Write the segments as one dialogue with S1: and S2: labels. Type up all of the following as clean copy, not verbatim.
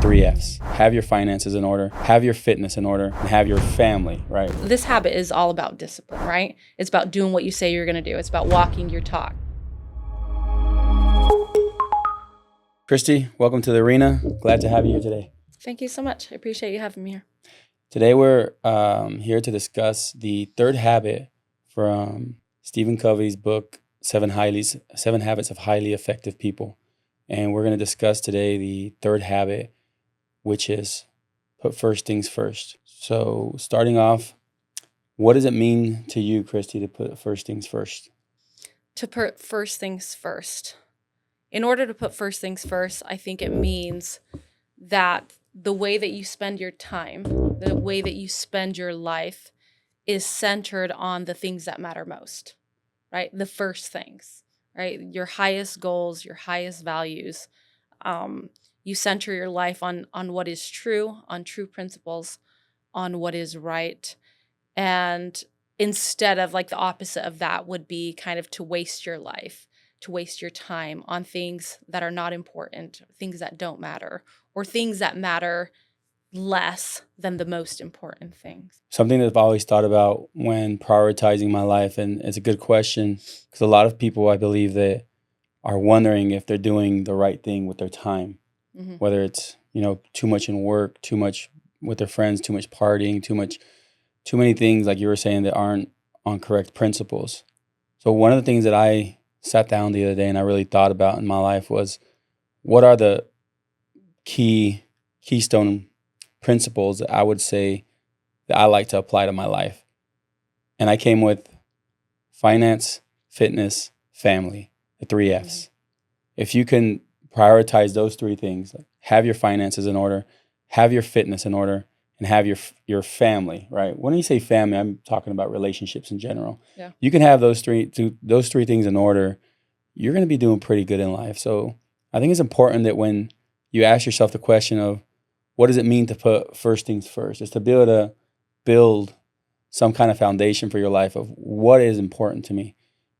S1: three F's. Have your finances in order, have your fitness in order, and have your family, right?
S2: This habit is all about discipline, right? It's about doing what you say you're going to do. It's about walking your talk.
S1: Christy, welcome to the arena. Glad to have you here today.
S2: Thank you so much. I appreciate you having me here.
S1: Today we're here to discuss the third habit from Stephen Covey's book, Seven Habits of Highly Effective People. And we're going to discuss today the third habit, which is put first things first. So starting off, what does it mean to you, Christy, to put first things first?
S2: To put first things first. In order to put first things first, I think it means that the way that you spend your time, the way that you spend your life is centered on the things that matter most, right? The first things, right? Your highest goals, your highest values. You center your life on what is true, on true principles, on what is right. And instead of like the opposite of that would be kind of to waste your life, to waste your time on things that are not important, things that don't matter, or things that matter less than the most important things.
S1: Something that I've always thought about when prioritizing my life, and it's a good question because a lot of people, I believe, that are wondering if they're doing the right thing with their time, whether it's, too much in work, too much with their friends, too much partying, too many things, like you were saying, that aren't on correct principles. So one of the things that I sat down the other day and I really thought about in my life was, what are the keystone principles that I would say that I like to apply to my life? And I came with finance, fitness, family, the three F's. If you can prioritize those three things, like have your finances in order, have your fitness in order, and have your family, right? When you say family, I'm talking about relationships in general.
S2: Yeah.
S1: You can have those three things in order, you're going to be doing pretty good in life. So I think it's important that when you ask yourself the question of what does it mean to put first things first, is to be able to build some kind of foundation for your life of what is important to me.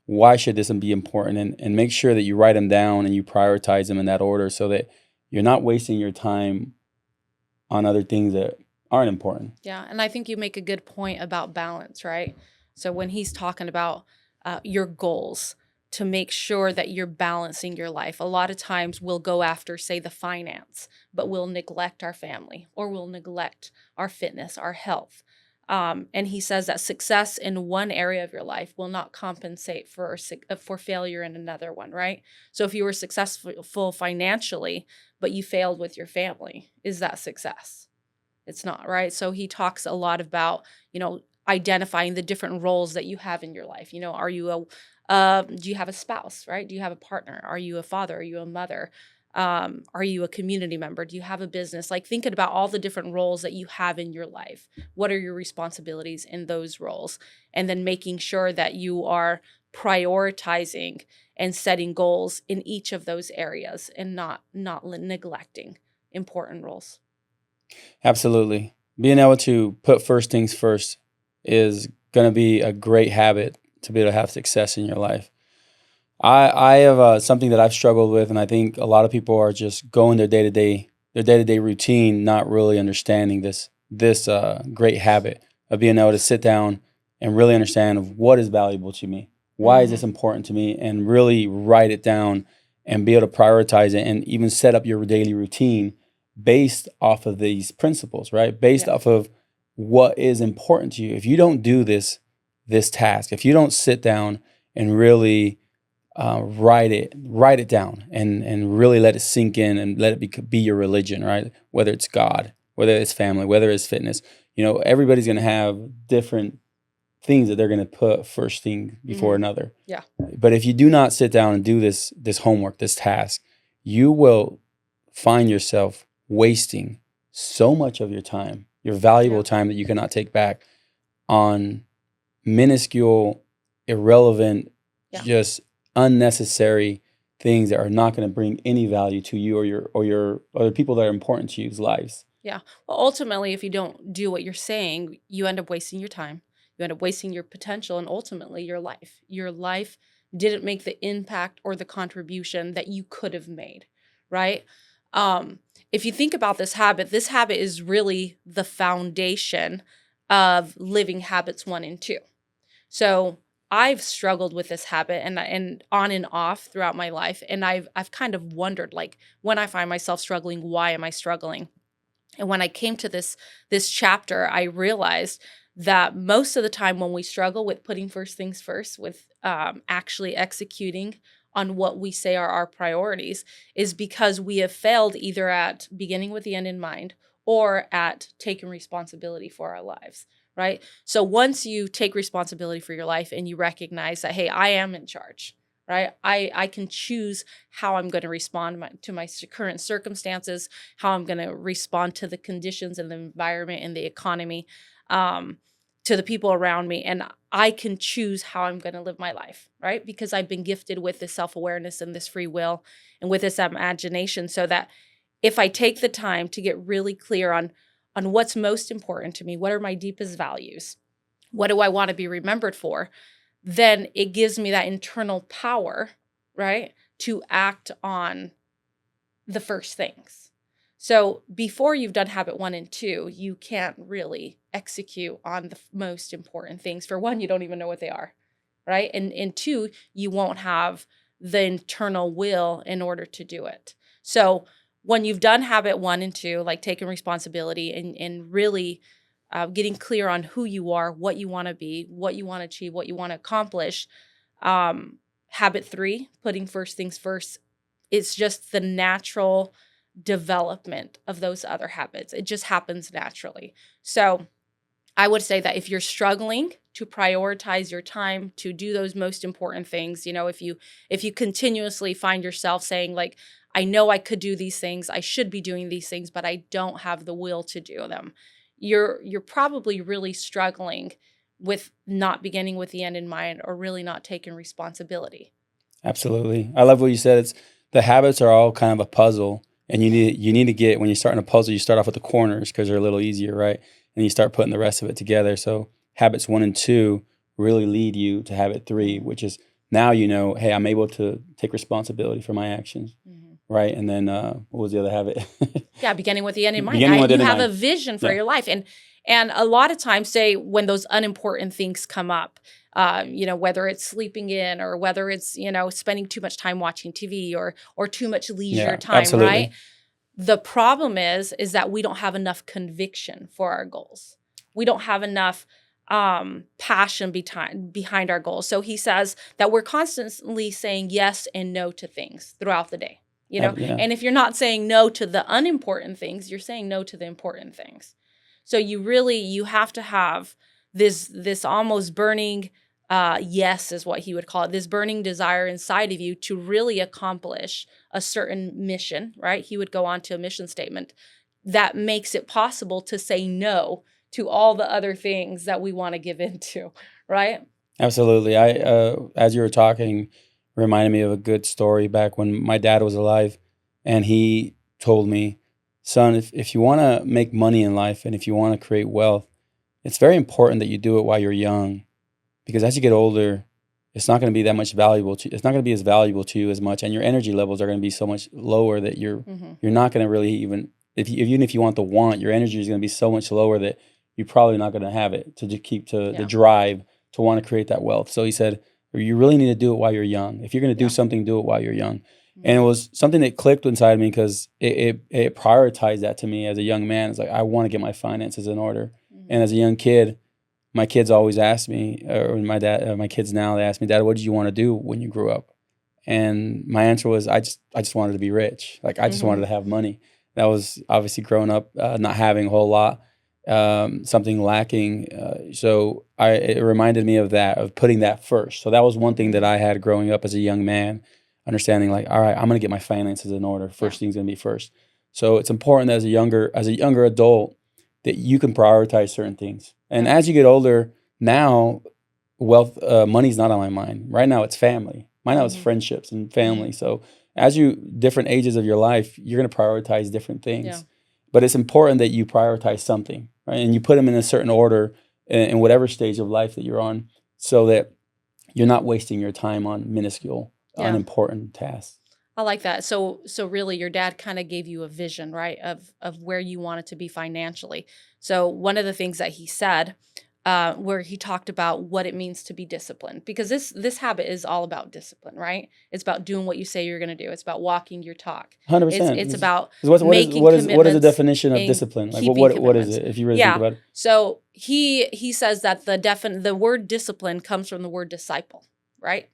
S1: Why should this be important? And make sure that you write them down and you prioritize them in that order so that you're not wasting your time on other things that aren't important.
S2: Yeah, and I think you make a good point about balance, right? So when he's talking about your goals, to make sure that you're balancing your life. A lot of times we'll go after, say, the finance, but we'll neglect our family or we'll neglect our fitness, our health. And he says that success in one area of your life will not compensate for failure in another one, right? So if you were successful financially, but you failed with your family, is that success? It's not, right? So he talks a lot about, identifying the different roles that you have in your life. Are you do you have a spouse, right? Do you have a partner? Are you a father? Are you a mother? Are you a community member? Do you have a business? Like thinking about all the different roles that you have in your life. What are your responsibilities in those roles? And then making sure that you are prioritizing and setting goals in each of those areas and not neglecting important roles.
S1: Absolutely. Being able to put first things first is going to be a great habit to be able to have success in your life. I have something that I've struggled with, and I think a lot of people are just going their day-to-day routine, not really understanding this great habit of being able to sit down and really understand of what is valuable to me. Why is this important to me? And really write it down and be able to prioritize it and even set up your daily routine based off of these principles, right? Based off of what is important to you. If you don't do this task, if you don't sit down and really write it down and really let it sink in and let it be your religion, right? Whether it's God, whether it's family, whether it's fitness, everybody's going to have different things that they're going to put first thing before another.
S2: Yeah.
S1: But if you do not sit down and do this homework, this task, you will find yourself wasting so much of your time, your valuable time that you cannot take back, on minuscule, irrelevant, just unnecessary things that are not going to bring any value to you or your other people that are important to you's lives.
S2: Yeah. Well, ultimately, if you don't do what you're saying, you end up wasting your time. You end up wasting your potential and ultimately your life. Your life didn't make the impact or the contribution that you could have made, right? If you think about this habit is really the foundation of living habits 1 and 2. So I've struggled with this habit and on and off throughout my life. And I've kind of wondered, like, when I find myself struggling, why am I struggling? And when I came to this chapter, I realized that most of the time when we struggle with putting first things first, with actually executing on what we say are our priorities, is because we have failed either at beginning with the end in mind or at taking responsibility for our lives, right? So once you take responsibility for your life and you recognize that, hey, I am in charge, right? I can choose how I'm going to respond to my current circumstances, how I'm going to respond to the conditions and the environment and the economy, to the people around me. And I can choose how I'm going to live my life, right? Because I've been gifted with this self-awareness and this free will and with this imagination, so that if I take the time to get really clear on what's most important to me, what are my deepest values, what do I want to be remembered for, then it gives me that internal power, right, to act on the first things. So before you've done habit 1 and 2, you can't really execute on the most important things. For 1, you don't even know what they are, right? And 2, you won't have the internal will in order to do it. So when you've done habit 1 and 2, like taking responsibility and really getting clear on who you are, what you want to be, what you want to achieve, what you want to accomplish, habit 3, putting first things first, it's just the natural development of those other habits. It just happens naturally. So I would say that if you're struggling to prioritize your time to do those most important things, if you continuously find yourself saying, like, I know I could do these things, I should be doing these things, but I don't have the will to do them, you're probably really struggling with not beginning with the end in mind, or really not taking responsibility.
S1: Absolutely. I love what you said. It's the habits are all kind of a puzzle. And you need to get, when you're starting a puzzle, you start off with the corners because they're a little easier, right? And you start putting the rest of it together. So habits 1 and 2 really lead you to habit 3, which is now hey, I'm able to take responsibility for my actions, right? And then what was the other habit?
S2: Yeah, beginning with the end in mind.
S1: Beginning with the end
S2: You
S1: in
S2: have
S1: mind.
S2: a vision for your life, and a lot of times, say when those unimportant things come up, whether it's sleeping in, or whether it's spending too much time watching TV, or too much leisure time,
S1: absolutely.
S2: right? The problem is that we don't have enough conviction for our goals. We don't have enough passion behind our goals. So he says that we're constantly saying yes and no to things throughout the day. And if you're not saying no to the unimportant things, you're saying no to the important things. So you have to have this almost burning yes, is what he would call it, this burning desire inside of you to really accomplish a certain mission, right? He would go on to a mission statement that makes it possible to say no to all the other things that we want to give into, right?
S1: Absolutely. I, as you were talking, reminded me of a good story back when my dad was alive, and he told me, son, if you want to make money in life and if you want to create wealth, it's very important that you do it while you're young, because as you get older, it's not going to be that much valuable to you. It's not going to be as valuable to you as much, and your energy levels are going to be so much lower that you're not going to really even even if you want the want, your energy is going to be so much lower that you're probably not going to have it to keep the drive to want to create that wealth. So he said, you really need to do it while you're young. If you're going to do something, do it while you're young. And it was something that clicked inside me because it prioritized that to me as a young man. It's like, I want to get my finances in order. And as a young kid, my kids always ask me, or my kids now, they ask me, Dad, what did you want to do when you grew up? And my answer was, I just wanted to be rich. Like, I just wanted to have money. That was obviously growing up, not having a whole lot, something lacking. So it reminded me of that, of putting that first. So that was one thing that I had growing up as a young man, understanding like, all right, I'm going to get my finances in order. First thing's going to be first. So it's important that as a younger adult that you can prioritize certain things. And as you get older, now wealth, money's not on my mind. Right now it's family. Right now it's friendships and family. So as different ages of your life, you're going to prioritize different things. Yeah. But it's important that you prioritize something, right? And you put them in a certain order in whatever stage of life that you're on, so that you're not wasting your time on minuscule, unimportant tasks.
S2: I like that. So really your dad kind of gave you a vision, right, of where you wanted to be financially. So one of the things that he said, where he talked about what it means to be disciplined, because this habit is all about discipline, right? It's about doing what you say you're going to do. It's about walking your talk. It's
S1: 100%.
S2: about
S1: Because
S2: making
S1: what is the
S2: commitments
S1: definition of
S2: and
S1: discipline? Like
S2: keeping
S1: what is
S2: commitments.
S1: it if you really think
S2: Yeah.
S1: about it?
S2: So he says that the word discipline comes from the word disciple, right?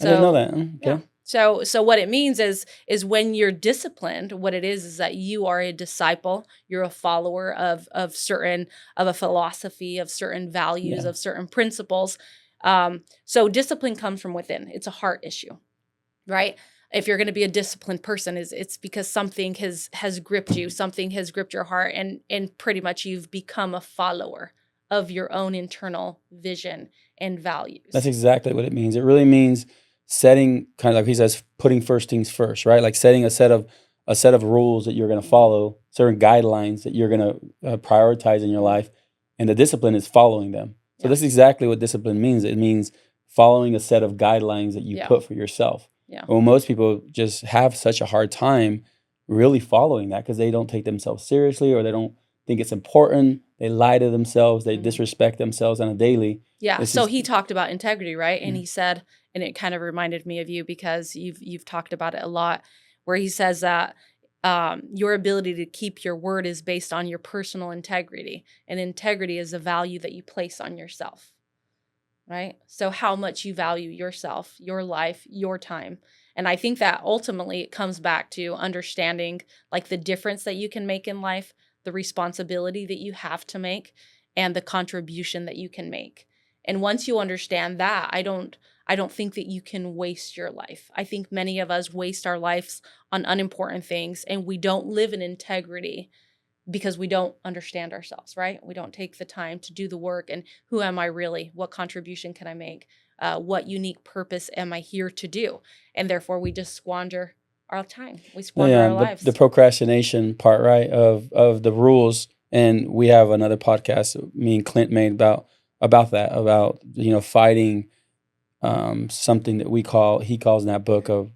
S1: I didn't know
S2: So
S1: that.
S2: yeah.
S1: Okay.
S2: So what it means is when you're disciplined, what it is that you are a disciple, you're a follower of certain of a philosophy, of certain values,
S1: Yeah.
S2: of certain principles. So discipline comes from within. It's a heart issue, right? If you're going to be a disciplined person, it's because something has gripped you, something has gripped your heart, and pretty much you've become a follower of your own internal vision and values.
S1: That's exactly what it means. It really means setting, kind of like he says, putting first things first, right? Like setting a set of rules that you're going to follow, certain guidelines that you're going to prioritize in your life, and the discipline is following them. So
S2: Yeah.
S1: this is exactly what discipline means. It means following a set of guidelines that you
S2: Yeah.
S1: put for yourself.
S2: Yeah.
S1: Well, most people just have such a hard time really following that because they don't take themselves seriously, or they don't think it's important. They lie to themselves. They
S2: Mhm.
S1: disrespect themselves on a daily.
S2: Yeah.
S1: This
S2: So
S1: is
S2: he talked about integrity, right? And
S1: Mm.
S2: he said, and it kind of reminded me of you because you've talked about it a lot, where he says that your ability to keep your word is based on your personal integrity, and integrity is a value that you place on yourself, right? So how much you value yourself, your life, your time. And I think that ultimately it comes back to understanding like the difference that you can make in life, the responsibility that you have to make, and the contribution that you can make. And once you understand that, I don't think that you can waste your life. I think many of us waste our lives on unimportant things, and we don't live in integrity because we don't understand ourselves, right? We don't take the time to do the work and who am I really? What contribution can I make? What unique purpose am I here to do? And therefore, we just squander our time. We squander
S1: yeah,
S2: our lives.
S1: the procrastination part, right? Of the rules. And we have another podcast me and Clint made about that, about fighting something that he calls in that book of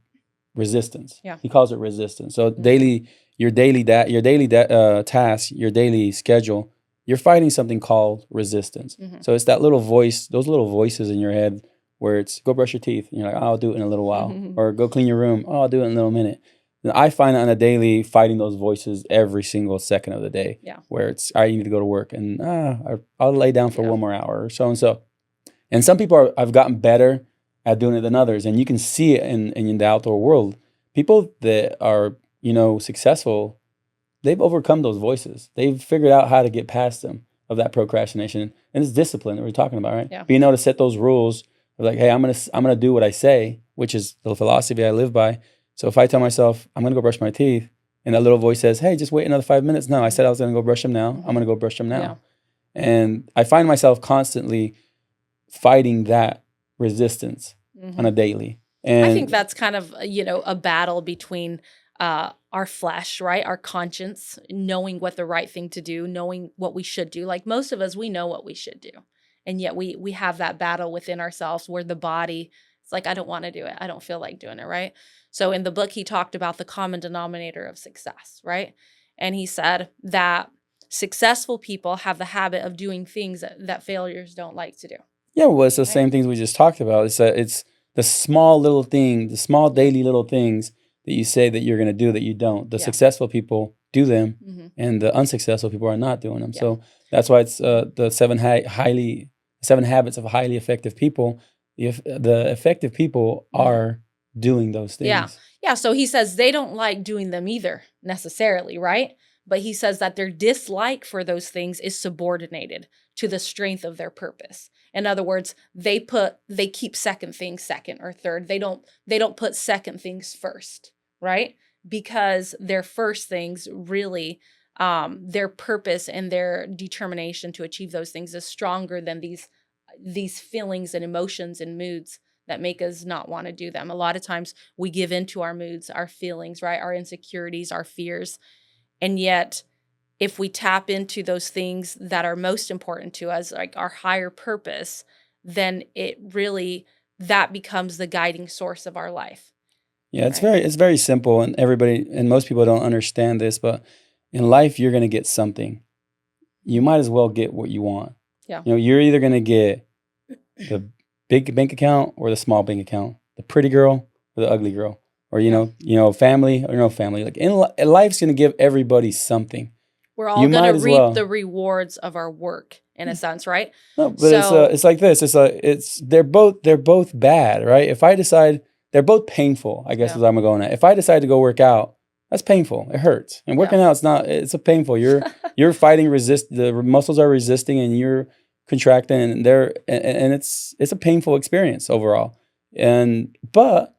S1: resistance.
S2: Yeah.
S1: He calls it resistance. So
S2: Mhm.
S1: your daily task, your daily schedule, you're fighting something called resistance.
S2: Mhm.
S1: So it's that little voice, those little voices in your head where it's go brush your teeth. And you're like, oh, I'll do it in a little while.
S2: Mhm.
S1: Or go clean your room. Oh, I'll do it in a little minute. And I find on a daily fighting those voices every single second of the day.
S2: Yeah.
S1: Where it's, all right, you need to go to work, and I'll lay down for
S2: Yeah.
S1: one more hour or so and so. And some people have gotten better at doing it than others. And you can see it in the outdoor world. People that are, successful, they've overcome those voices. They've figured out how to get past them, of that procrastination. And it's discipline that we're talking about, right?
S2: Yeah.
S1: Being able to set those rules of like, hey, I'm gonna do what I say, which is the philosophy I live by. So if I tell myself I'm gonna go brush my teeth, and that little voice says, hey, just wait another 5 minutes. No, I said I was gonna go brush them now. I'm gonna go brush them now.
S2: Yeah.
S1: And I find myself constantly fighting that resistance
S2: Mhm.
S1: on a daily. And
S2: I think that's kind of, a battle between our flesh, right? Our conscience, knowing what the right thing to do, knowing what we should do. Like most of us, we know what we should do. And yet we have that battle within ourselves where the body, it's like, I don't want to do it. I don't feel like doing it, right? So in the book, he talked about the common denominator of success, right? And he said that successful people have the habit of doing things that failures don't like to do.
S1: yeah, well, it's the
S2: Right.
S1: same things we just talked about. It's the small little thing, the small daily little things that you say that you're going to do that you don't. The
S2: Yeah.
S1: successful people do them,
S2: Mhm.
S1: and the unsuccessful people are not doing them.
S2: Yeah.
S1: So that's why it's the seven habits of highly effective people. If the effective people
S2: Mhm.
S1: are doing those things.
S2: Yeah. Yeah. So he says they don't like doing them either necessarily, right? But he says that their dislike for those things is subordinated to the strength of their purpose. In other words, they keep second things second or third. They don't put second things first, right? Because their first things really their purpose and their determination to achieve those things is stronger than these feelings and emotions and moods that make us not want to do them. A lot of times we give into our moods, our feelings, right? Our insecurities, our fears. And yet, if we tap into those things that are most important to us, like our higher purpose, then that becomes the guiding source of our life.
S1: Yeah,
S2: right?
S1: it's very simple, and everybody and most people don't understand this, but in life you're gonna get something. You might as well get what you want.
S2: Yeah.
S1: You know, you're either gonna get the big bank account or the small bank account, the pretty girl or the ugly girl, or
S2: Yeah.
S1: family or no family. Like life's gonna give everybody something.
S2: We're all
S1: You
S2: going
S1: might
S2: to
S1: as
S2: reap the
S1: well.
S2: rewards of our work in a sense, right?
S1: No, but
S2: So,
S1: it's like this. It's they're both bad, right? If I decide they're both painful, I guess is
S2: yeah.
S1: what I'm going at. If I decide to go work out, that's painful. It hurts. And
S2: Yeah.
S1: working out, it's a painful. You're fighting the muscles are resisting and you're contracting and and it's a painful experience overall. But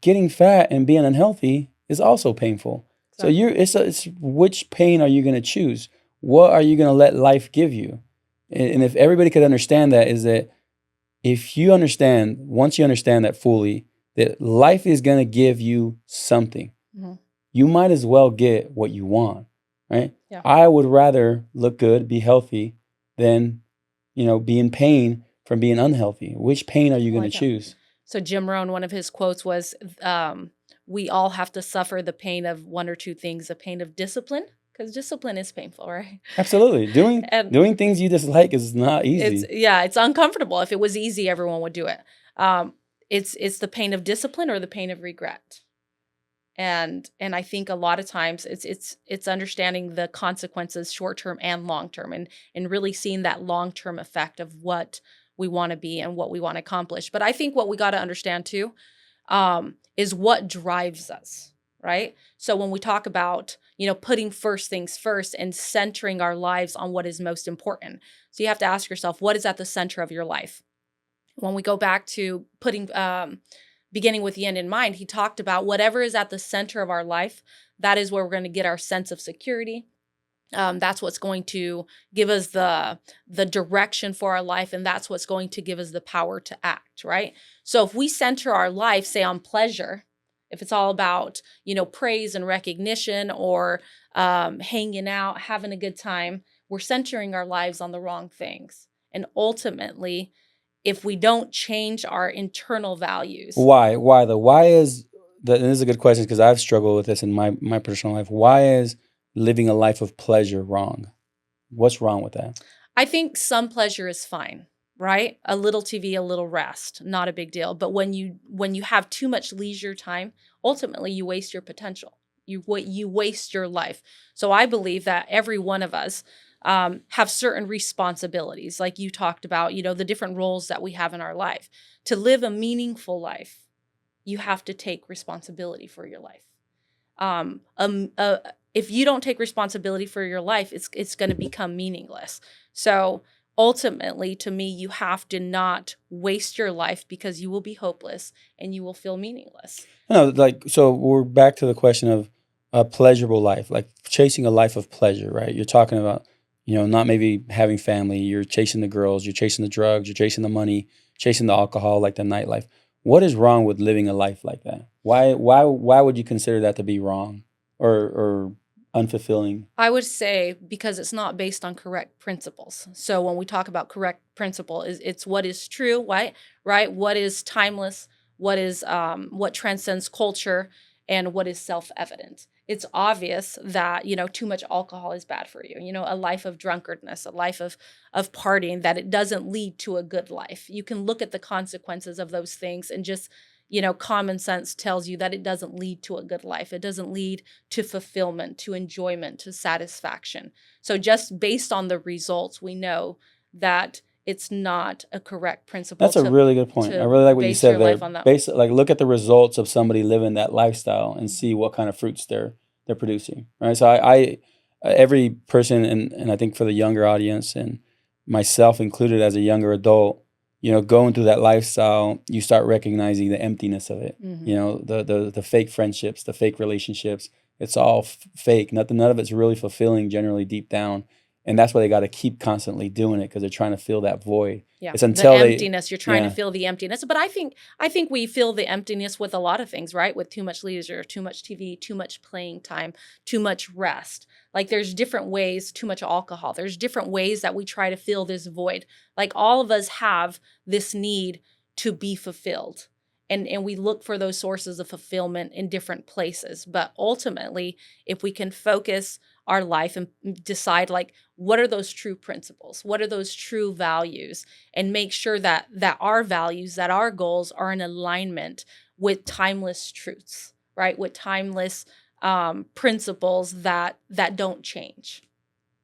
S1: getting fat and being unhealthy is also painful. So
S2: Exactly.
S1: it's which pain are you going to choose? What are you going to let life give you? And if everybody could understand that, is that once you understand that fully, that life is going to give you something,
S2: Mhm.
S1: you might as well get what you want, right?
S2: Yeah.
S1: I would rather look good, be healthy, than, be in pain from being unhealthy. Which pain are you
S2: I
S1: going to
S2: like that.
S1: choose?
S2: So Jim Rohn, one of his quotes was, "We all have to suffer the pain of one or two things: the pain of discipline, because discipline is painful, right?
S1: Absolutely.
S2: And
S1: Doing things you dislike is not
S2: it's
S1: easy.
S2: it's uncomfortable. If it was easy, everyone would do it. It's the pain of discipline or the pain of regret. And I think a lot of times it's understanding the consequences short term and long term, and really seeing that long term effect of what we want to be and what we want to accomplish. But I think what we got to understand too, is what drives us, right? So when we talk about, putting first things first and centering our lives on what is most important, so you have to ask yourself, what is at the center of your life? When we go back to putting beginning with the end in mind, he talked about whatever is at the center of our life, that is where we're going to get our sense of security. That's what's going to give us the direction for our life, and that's what's going to give us the power to act, right? So if we center our life, say, on pleasure, if it's all about, praise and recognition, or hanging out, having a good time, we're centering our lives on the wrong things. And ultimately, if we don't change our internal values.
S1: Why? Why though? Why is that? And this is a good question because I've struggled with this in my personal life. Why is living a life of pleasure wrong? What's wrong with that?
S2: I think some pleasure is fine, right? A little TV, a little rest, not a big deal. But when you have too much leisure time, ultimately you waste your potential. You waste your life. So I believe that every one of us have certain responsibilities, like you talked about, the different roles that we have in our life. To live a meaningful life, you have to take responsibility for your life. Um, um, uh, if you don't take responsibility for your life, it's going to become meaningless. So ultimately, to me, you have to not waste your life, because you will be hopeless and you will feel meaningless.
S1: No, like so we're back to the question of a pleasurable life, like chasing a life of pleasure, right? You're talking about, not maybe having family. You're chasing the girls, you're chasing the drugs, you're chasing the money, chasing the alcohol, like the nightlife. What is wrong with living a life like that? Why would you consider that to be wrong or unfulfilling?
S2: I would say because it's not based on correct principles. So when we talk about correct principle, it's what is true, right? Right? What is timeless? What transcends culture, and what is self-evident? It's obvious that too much alcohol is bad for you. A life of drunkardness, a life of partying, that it doesn't lead to a good life. You can look at the consequences of those things, and just common sense tells you that it doesn't lead to a good life. It doesn't lead to fulfillment, to enjoyment, to satisfaction. So just based on the results, we know that it's not a correct principle
S1: That's a really good point. I
S2: to
S1: really like what you
S2: base
S1: said
S2: your
S1: there.
S2: life on that.
S1: Like look at the results of somebody living that lifestyle and see what kind of fruits they're producing, right? So I every person and I think for the younger audience and myself included as a younger adult, going through that lifestyle, you start recognizing the emptiness of it.
S2: Mhm.
S1: The fake friendships, the fake relationships. It's all fake. None of it's really fulfilling generally deep down. And that's why they got to keep constantly doing it because they're trying to fill that void.
S2: Yeah,
S1: It's
S2: the
S1: until they,
S2: emptiness. You're trying to
S1: yeah,
S2: fill the emptiness, but I think we feel the emptiness with a lot of things, right? With too much leisure, too much TV, too much playing time, too much rest. Like there's different ways. Too much alcohol. There's different ways that we try to fill this void. Like all of us have this need to be fulfilled, and we look for those sources of fulfillment in different places. But ultimately, if we can focus our life and decide, like, what are those true principles, what are those true values, and make sure that our values, that our goals are in alignment with timeless truths, right, with timeless principles that don't change.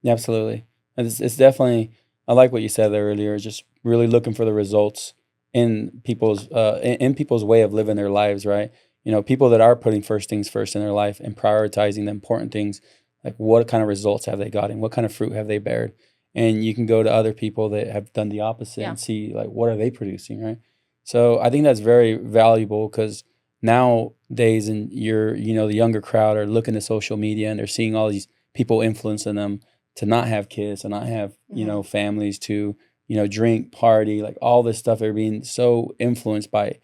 S1: Yeah, absolutely. And it's definitely, I like what you said there earlier, just really looking for the results in people's way of living their lives, right? You know, people that are putting first things first in their life and prioritizing the important things, like what kind of results have they gotten? What kind of fruit have they bared? And you can go to other people that have done the opposite
S2: Yeah.
S1: and see, like, what are they producing, right? So I think that's very valuable because nowadays, and the younger crowd are looking at social media and they're seeing all these people influencing them to not have kids, to not have, families, to, drink, party, like all this stuff. They're being so influenced by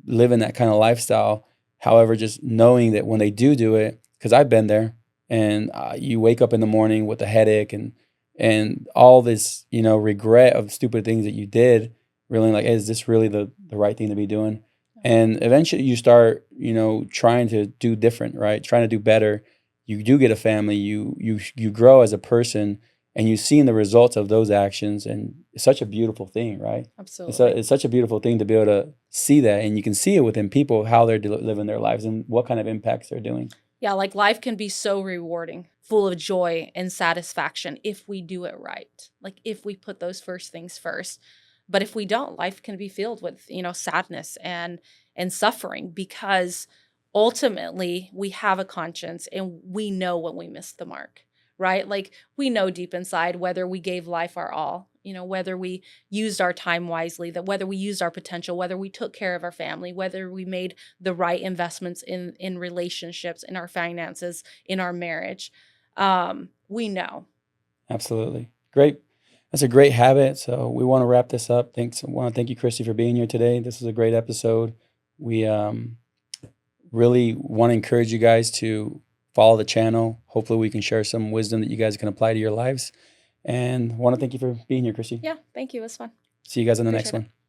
S1: living that kind of lifestyle. However, just knowing that when they do it, because I've been there, and you wake up in the morning with a headache and all this, regret of stupid things that you did, really, like, is this really the right thing to be doing? And eventually you start, trying to do different, right? Trying to do better. You do get a family, you grow as a person, and you've seen the results of those actions, and it's such a beautiful thing, right?
S2: Absolutely.
S1: It's such a beautiful thing to be able to see that, and you can see it within people, how they're living their lives and what kind of impacts they're doing.
S2: Yeah, like life can be so rewarding, full of joy and satisfaction if we do it right. Like if we put those first things first. But if we don't, life can be filled with, sadness and suffering, because ultimately we have a conscience and we know when we missed the mark, right? Like we know deep inside whether we gave life our all, whether we used our time wisely, that whether we used our potential, whether we took care of our family, whether we made the right investments in relationships, in our finances, in our marriage. We know.
S1: Absolutely. Great. That's a great habit. So we want to wrap this up. I want to thank you, Christy, for being here today. This was a great episode. We really want to encourage you guys to follow the channel. Hopefully we can share some wisdom that you guys can apply to your lives. And want to thank you for being here, Christy.
S2: Yeah, thank you. It was fun.
S1: See you guys in the next
S2: Appreciate it.
S1: one.